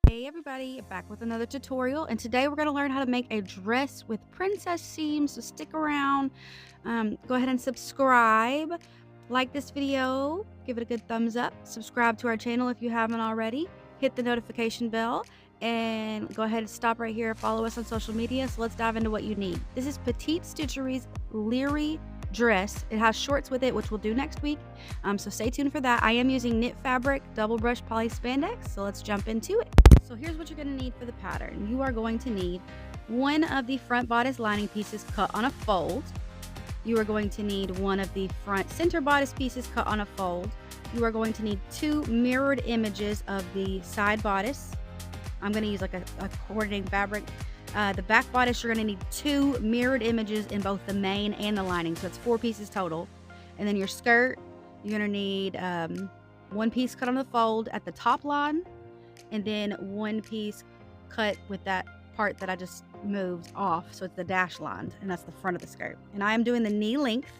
Hey everybody, back with another tutorial, and today we're going to learn how to make a dress with princess seams, so stick around. Go ahead and subscribe, like this video, give it a good thumbs up, subscribe to our channel if you haven't already, hit the notification bell, and go ahead and stop right here, follow us on social media. So let's dive into what you need. This is Petite Stitcherie's Leary dress. It has shorts with it, which we'll do next week, so stay tuned for that. I am using knit fabric, double brush poly spandex, so let's jump into it. So here's what you're going to need for the pattern. You are going to need one of the front bodice lining pieces cut on a fold. You are going to need one of the front center bodice pieces cut on a fold. You are going to need two mirrored images of the side bodice. I'm going to use like a coordinating fabric. The back bodice, you're going to need two mirrored images in both the main and the lining, so it's 4 pieces total. And then your skirt, you're going to need one piece cut on the fold at the top line, and then one piece cut with that part that I just moved off, so it's the dash line, and that's the front of the skirt. And I am doing the knee length,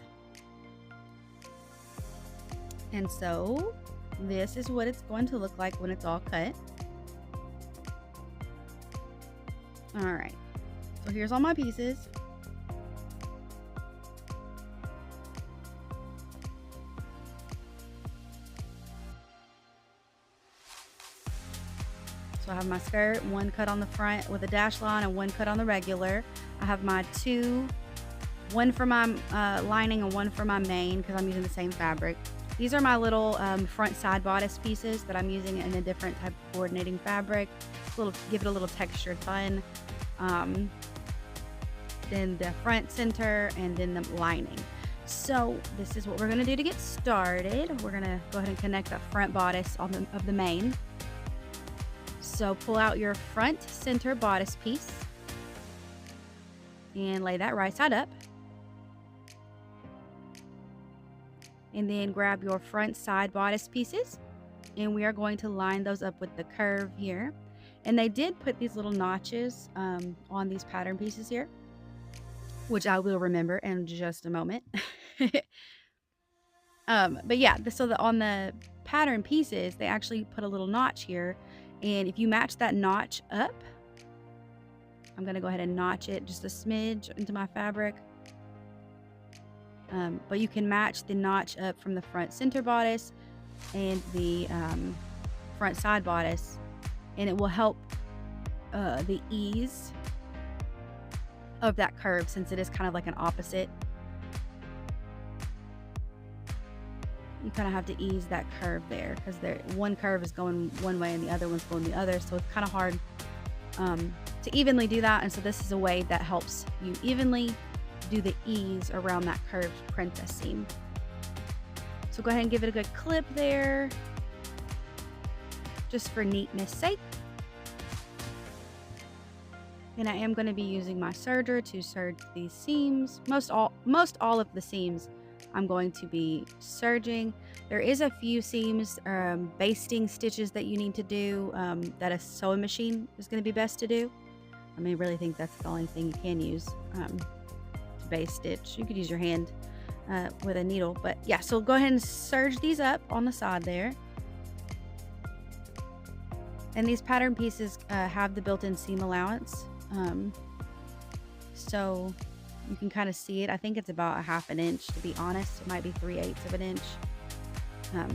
and so this is what it's going to look like when it's all cut. All right, so here's all my pieces. So I have my skirt, one cut on the front with a dash line and one cut on the regular. I have my two, one for my lining and one for my main, because I'm using the same fabric. These are my little front side bodice pieces that I'm using in a different type of coordinating fabric. Give it a little textured fun. Then the front, center, and then the lining. So this is what we're going to do to get started. We're going to go ahead and connect that front bodice of the main. So pull out your front center bodice piece and lay that right side up. And then grab your front side bodice pieces, and we are going to line those up with the curve here. And they did put these little notches on these pattern pieces here, which I will remember in just a moment. But yeah, on the pattern pieces, they actually put a little notch here. And if you match that notch up, I'm going to go ahead and notch it just a smidge into my fabric. But you can match the notch up from the front center bodice and the front side bodice, and it will help the ease of that curve, since it is kind of like an opposite. You kind of have to ease that curve there, because one curve is going one way and the other one's going the other, so it's kind of hard to evenly do that. And so this is a way that helps you evenly do the ease around that curved princess seam. So go ahead and give it a good clip there, just for neatness sake. And I am going to be using my serger to serge these seams. Most all of the seams I'm going to be serging. There is a few seams, basting stitches that you need to do, that a sewing machine is going to be best to do. I mean, I really think that's the only thing you can use to baste stitch. You could use your hand with a needle, but yeah, so go ahead and serge these up on the side there. And these pattern pieces have the built-in seam allowance, so you can kind of see it. I think it's about a ½ inch, to be honest. It might be 3/8 of an inch. But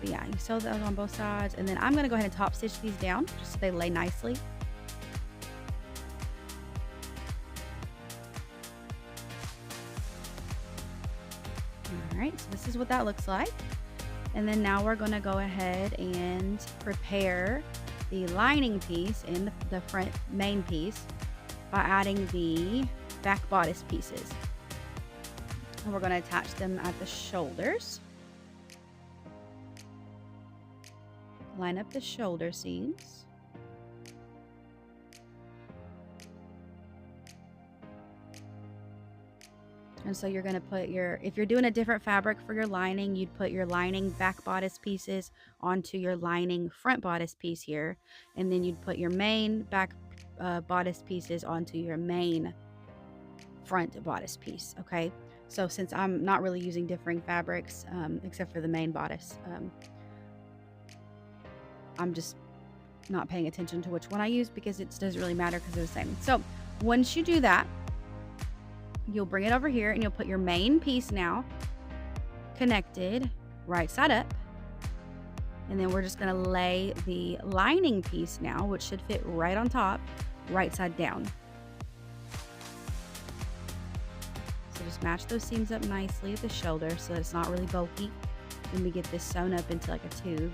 yeah, you sew those on both sides, and then I'm going to go ahead and top stitch these down just so they lay nicely. All right, so this is what that looks like. And then now we're going to go ahead and prepare the lining piece in the front main piece by adding the back bodice pieces. And we're going to attach them at the shoulders. Line up the shoulder seams. And so you're going to put if you're doing a different fabric for your lining, you'd put your lining back bodice pieces onto your lining front bodice piece here. And then you'd put your main back bodice pieces onto your main front bodice piece. Okay. So since I'm not really using differing fabrics, except for the main bodice, I'm just not paying attention to which one I use because it doesn't really matter because they're the same. So once you do that, you'll bring it over here and you'll put your main piece now connected right side up. And then we're just going to lay the lining piece now, which should fit right on top, right side down. So just match those seams up nicely at the shoulder so that it's not really bulky. When we get this sewn up into like a tube,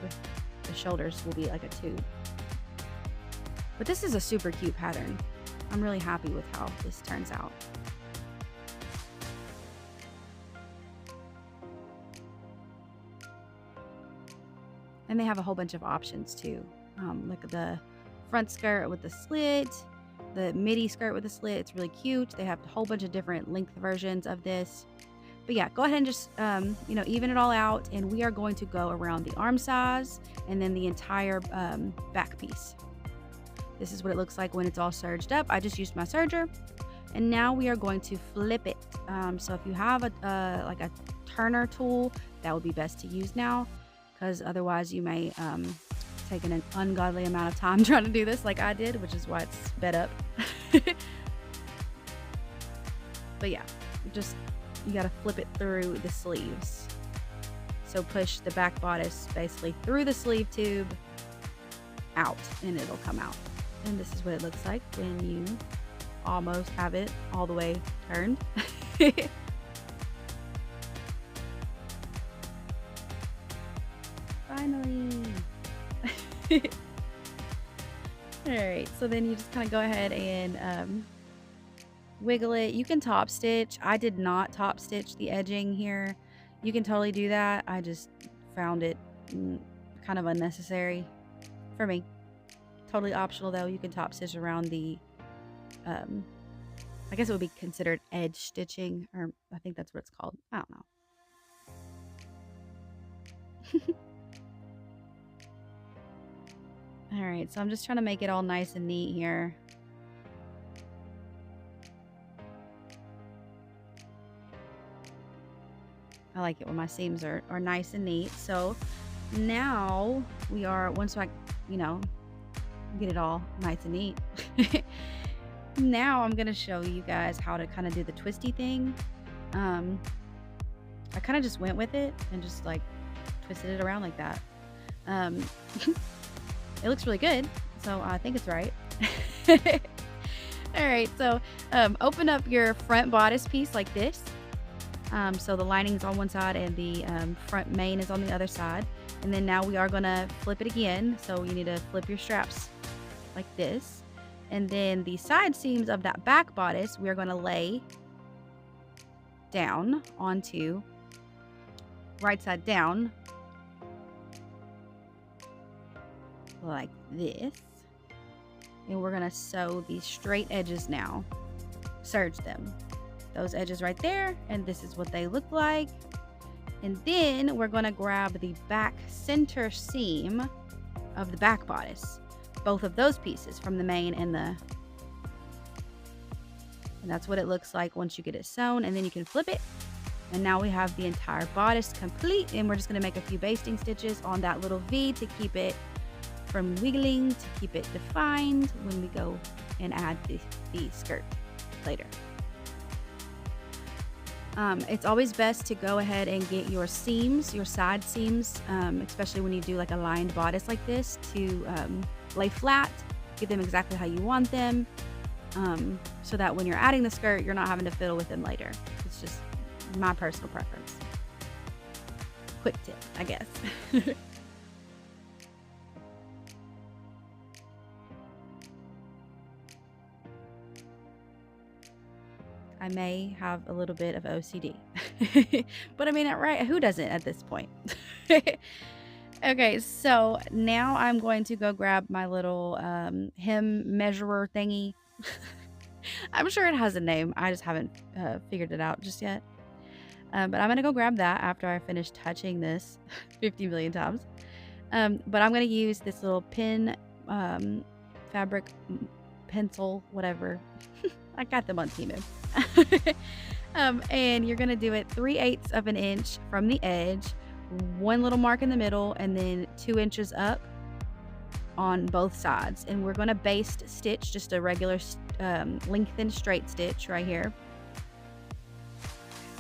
the shoulders will be like a tube. But this is a super cute pattern. I'm really happy with how this turns out. And they have a whole bunch of options too. Like the front skirt with the slit, the midi skirt with the slit. It's really cute. They have a whole bunch of different length versions of this. But yeah, go ahead and just, even it all out. And we are going to go around the arm size and then the entire back piece. This is what it looks like when it's all serged up. I just used my serger. And now we are going to flip it. So if you have like a turner tool, that would be best to use now, because otherwise you may take an ungodly amount of time trying to do this like I did, which is why it's sped up. But yeah, you gotta flip it through the sleeves. So push the back bodice basically through the sleeve tube out and it'll come out. And this is what it looks like when you almost have it all the way turned. Finally. Alright, so then you just kind of go ahead and wiggle it. You can top stitch. I did not top stitch the edging here. You can totally do that. I just found it kind of unnecessary for me. Totally optional though. You can top stitch around the I guess it would be considered edge stitching, or I think that's what it's called. I don't know. Alright, so I'm just trying to make it all nice and neat here. I like it when my seams are nice and neat. So now we are, once I, get it all nice and neat. Now I'm going to show you guys how to kind of do the twisty thing. I kind of just went with it and just like twisted it around like that. It looks really good, so I think it's right. All right, so open up your front bodice piece like this. So the lining is on one side and the front main is on the other side. And then now we are going to flip it again. So you need to flip your straps like this. And then the side seams of that back bodice, we are going to lay down onto right side down like this. And we're going to sew these straight edges now, serge them. Those edges right there, and this is what they look like. And then we're going to grab the back center seam of the back bodice, both of those pieces from the main and that's what it looks like once you get it sewn. And then you can flip it, and now we have the entire bodice complete. And we're just going to make a few basting stitches on that little V to keep it from wiggling, to keep it defined when we go and add the skirt later. It's always best to go ahead and get your seams, your side seams, especially when you do like a lined bodice like this, to lay flat, get them exactly how you want them, so that when you're adding the skirt, you're not having to fiddle with them later. It's just my personal preference. Quick tip, I guess. I may have a little bit of OCD, but I mean, right? Who doesn't at this point? Okay, so now I'm going to go grab my little hem measurer thingy. I'm sure it has a name. I just haven't figured it out just yet. But I'm going to go grab that after I finish touching this 50 million times. But I'm going to use this little pin, fabric, pencil, whatever. I got them on Temu. And you're going to do it 3/8 of an inch from the edge, one little mark in the middle, and then 2 inches up on both sides, and we're going to baste stitch just a regular lengthened straight stitch right here.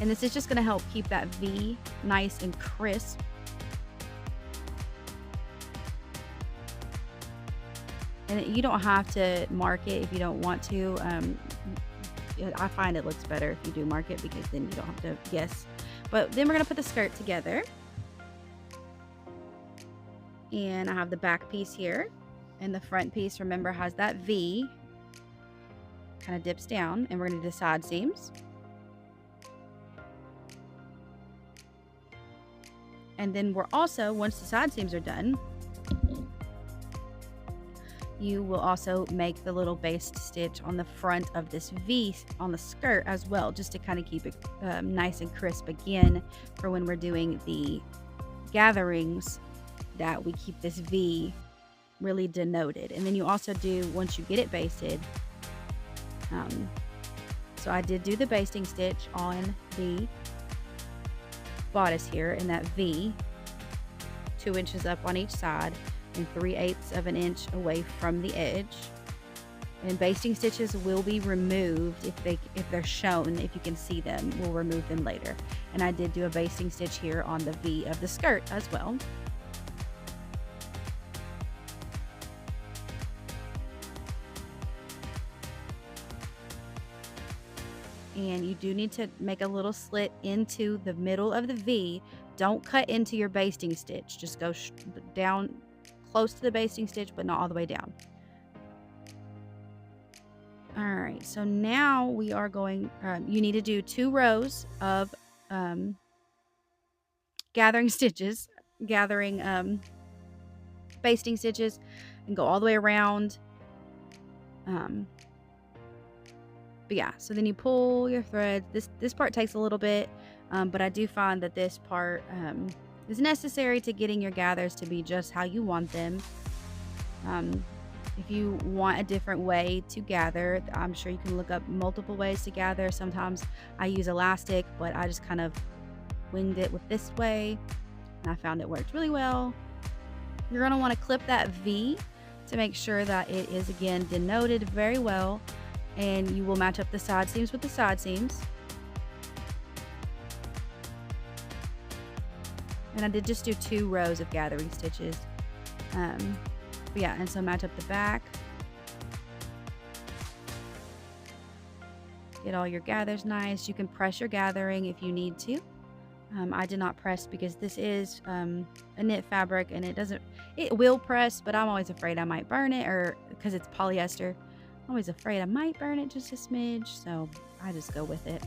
And this is just going to help keep that V nice and crisp. And you don't have to mark it if you don't want to. I find it looks better if you do mark it, because then you don't have to guess. But then we're going to put the skirt together. And I have the back piece here. And the front piece, remember, has that V. Kind of dips down. And we're going to do the side seams. And then we're also, once the side seams are done, you will also make the little baste stitch on the front of this V on the skirt as well, just to kind of keep it nice and crisp again for when we're doing the gatherings, that we keep this V really denoted. And then you also do, once you get it basted, so I did do the basting stitch on the bodice here in that V, 2 inches up on each side and 3/8 of an inch away from the edge. And basting stitches will be removed if they're shown. If you can see them, we'll remove them later. And I did do a basting stitch here on the V of the skirt as well. And you do need to make a little slit into the middle of the V. Don't cut into your basting stitch. Just go down close to the basting stitch, but not all the way down. All right, so now we are going, you need to do 2 rows of gathering stitches, basting stitches, and go all the way around. But yeah, so then you pull your thread. This part takes a little bit, but I do find that this part is necessary to getting your gathers to be just how you want them. If you want a different way to gather, I'm sure you can look up multiple ways to gather. Sometimes I use elastic, but I just kind of winged it with this way, and I found it worked really well. You're going to want to clip that V to make sure that it is, again, denoted very well. And you will match up the side seams with the side seams. And I did just do 2 rows of gathering stitches. But yeah, and so match up the back. Get all your gathers nice. You can press your gathering if you need to. I did not press because this is a knit fabric, and it will press, but I'm always afraid I might burn it, or because it's polyester. I'm always afraid I might burn it just a smidge, so I just go with it.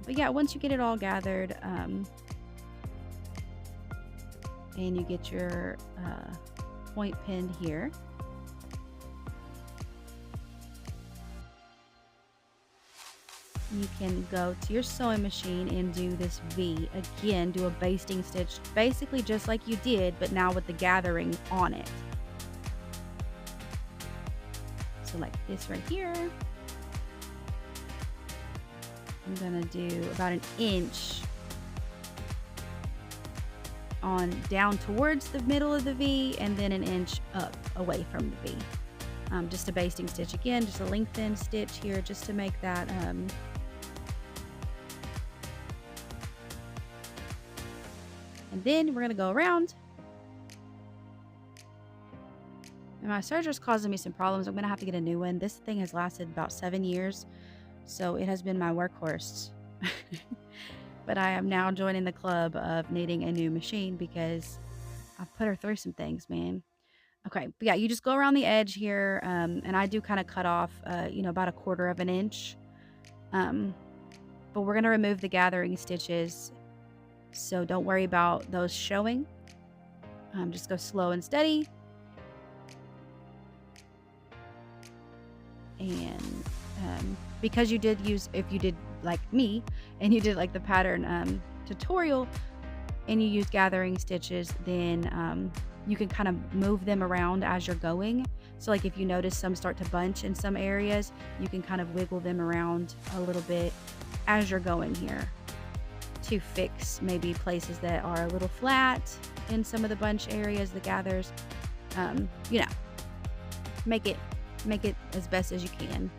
But yeah, once you get it all gathered, and you get your point pinned here, you can go to your sewing machine and do this V. Again, do a basting stitch, basically just like you did, but now with the gathering on it. So like this right here. I'm gonna do about 1 inch on down towards the middle of the V, and then 1 inch up away from the V. Just a basting stitch again, just a lengthened stitch here, just to make that and then we're gonna go around. And my serger's causing me some problems. I'm gonna have to get a new one. This thing has lasted about 7 years, so it has been my workhorse. But I am now joining the club of needing a new machine because I've put her through some things, man. Okay, but yeah, you just go around the edge here, and I do kind of cut off, about 1/4 of an inch. But we're gonna remove the gathering stitches, so don't worry about those showing. Just go slow and steady. And because you did use, if you did like me and you did like the pattern tutorial and you use gathering stitches, then you can kind of move them around as you're going. So like if you notice some start to bunch in some areas, you can kind of wiggle them around a little bit as you're going here to fix maybe places that are a little flat in some of the bunch areas, the gathers. You know, make it as best as you can.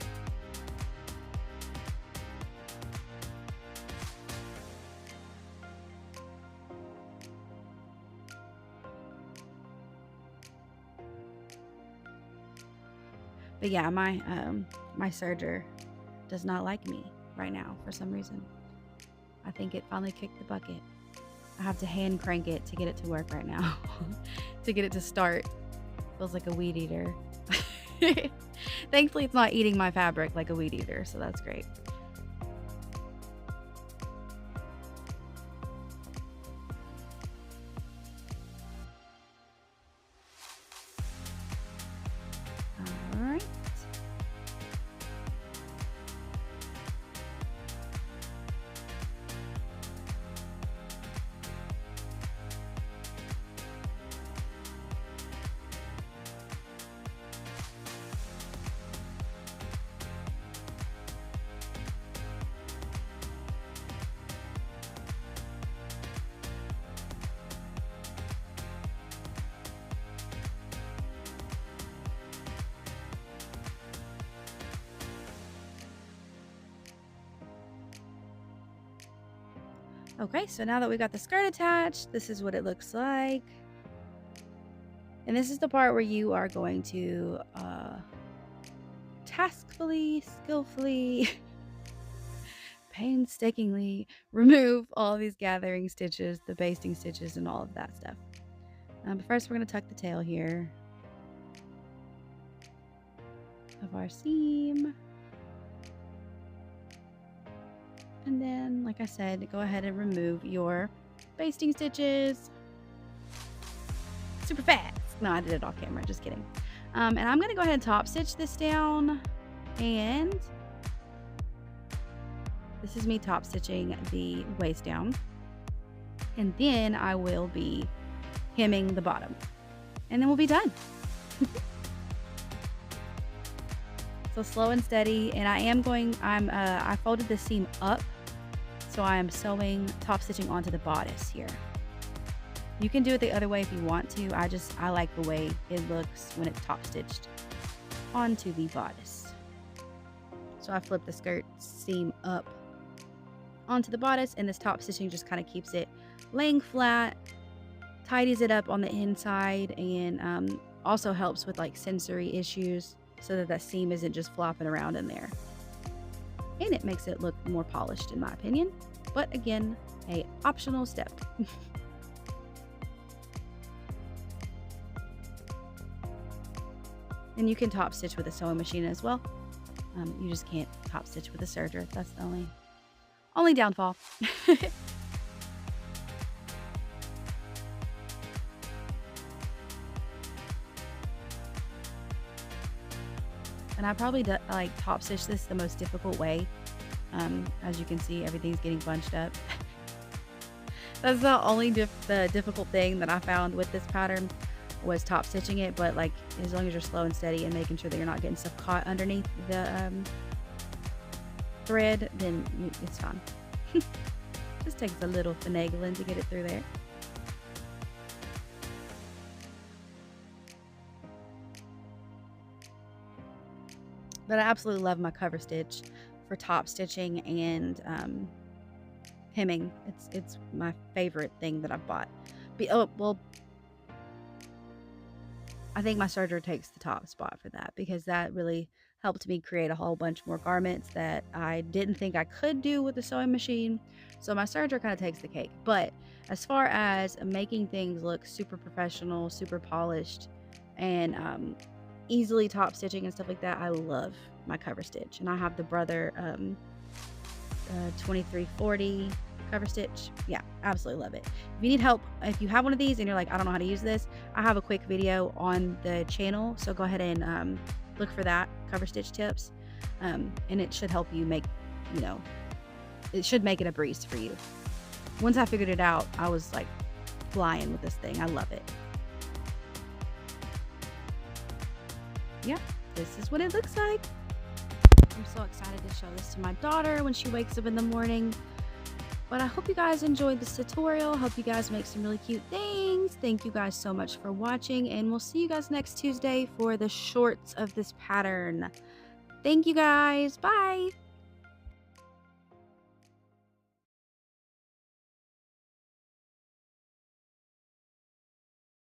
But yeah, my serger does not like me right now for some reason. I think it finally kicked the bucket. I have to hand crank it to get it to work right now. To get it to start. Feels like a weed eater. Thankfully, it's not eating my fabric like a weed eater, so that's great. All right. Okay, so now that we got the skirt attached, this is what it looks like. And this is the part where you are going to taskfully, skillfully, painstakingly remove all these gathering stitches, the basting stitches, and all of that stuff. But first, we're going to tuck the tail here of our seam. And then, like I said, go ahead and remove your basting stitches. Super fast. No, I did it off camera. Just kidding. And I'm going to go ahead and top stitch this down. And this is me top stitching the waist down. And then I will be hemming the bottom. And then we'll be done. So slow and steady. And I folded the seam up. So I am sewing, top stitching onto the bodice here. You can do it the other way if you want to. I like the way it looks when it's top stitched onto the bodice. So I flip the skirt seam up onto the bodice, and this top stitching just kind of keeps it laying flat, tidies it up on the inside, and also helps with like sensory issues so that that seam isn't just flopping around in there. And it makes it look more polished in my opinion. But again, a optional step. And you can top stitch with a sewing machine as well. You just can't top stitch with a serger. That's the only downfall. And I probably like top stitch this the most difficult way. As you can see, everything's getting bunched up. That's the only the difficult thing that I found with this pattern was top stitching it. But like, as long as you're slow and steady and making sure that you're not getting stuff caught underneath the thread, then it's fine. Just takes a little finagling to get it through there. But I absolutely love my cover stitch for top stitching and hemming. It's my favorite thing that I've bought. I think my serger takes the top spot for that, because that really helped me create a whole bunch more garments that I didn't think I could do with the sewing machine. So my serger kind of takes the cake. But as far as making things look super professional, super polished, and easily top stitching and stuff like that, I love my cover stitch. And I have the Brother 2340 cover stitch. Yeah, absolutely love it. If you need help, if you have one of these and you're like, I don't know how to use this, I have a quick video on the channel, so go ahead and look for that, cover stitch tips, and it should help you make, it should make it a breeze for you. Once I figured it out, I was like flying with this thing. I love it. Yeah, this is what it looks like. I'm so excited to show this to my daughter when she wakes up in the morning. But I hope you guys enjoyed this tutorial. Hope you guys make some really cute things. Thank you guys so much for watching, and we'll see you guys next Tuesday for the shorts of this pattern. Thank you guys. Bye.